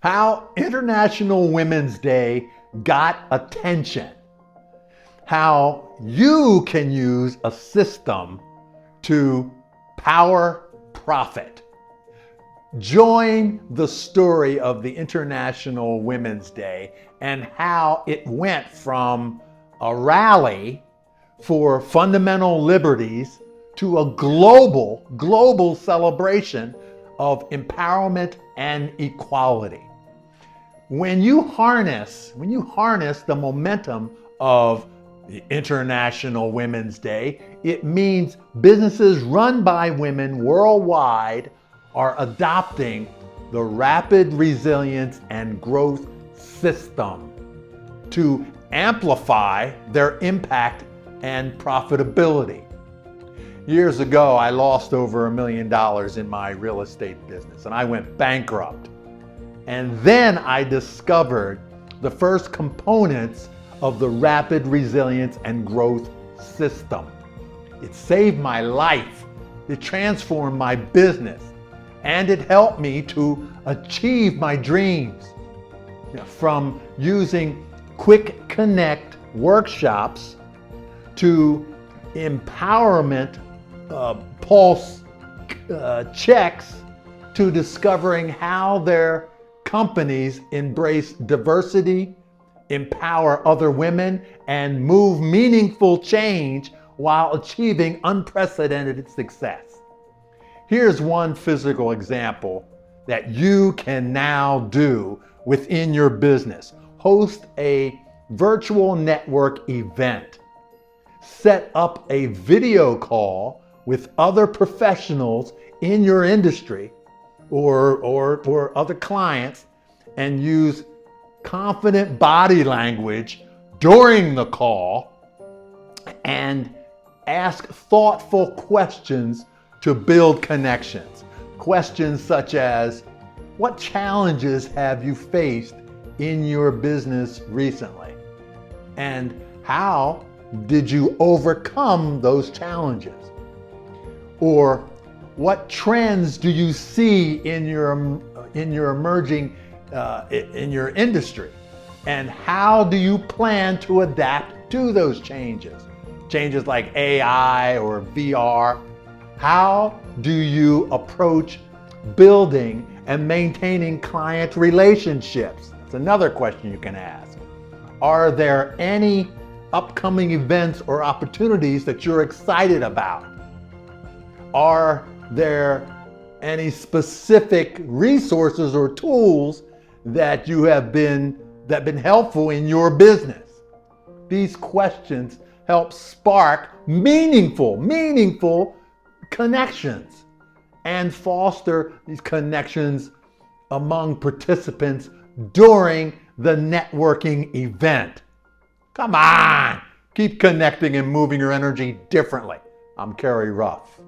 How International Women's Day got attention. How you can use a system to power profit. Join the story of the International Women's Day and how it went from a rally for fundamental liberties to a global celebration of empowerment and equality. When you harness the momentum of the International Women's Day, it means businesses run by women worldwide are adopting the Rapid Resilience and Growth System to amplify their impact and profitability. Years ago, I lost over $1 million in my real estate business and I went bankrupt. And then I discovered the first components of the Rapid Resilience and Growth System. It saved my life. It transformed my business. And it helped me to achieve my dreams. From using Quick Connect workshops to empowerment pulse checks to discovering how their companies embrace diversity, empower other women, and move meaningful change while achieving unprecedented success. Here's one physical example that you can now do within your business. Host a virtual network event. Set up a video call with other professionals in your industry or other clients and use confident body language during the call and ask thoughtful questions to build connections. Questions such as, what challenges have you faced in your business recently? And how did you overcome those challenges? Or what trends do you see in your emerging in your industry? And how do you plan to adapt to those changes? Changes like AI or VR. How do you approach building and maintaining client relationships? That's another question you can ask. Are there any upcoming events or opportunities that you're excited about? Are there any specific resources or tools that have been helpful in your business? These questions help spark meaningful connections and foster these connections among participants during the networking event. Come on, keep connecting and moving your energy differently. I'm Kerry Ruff.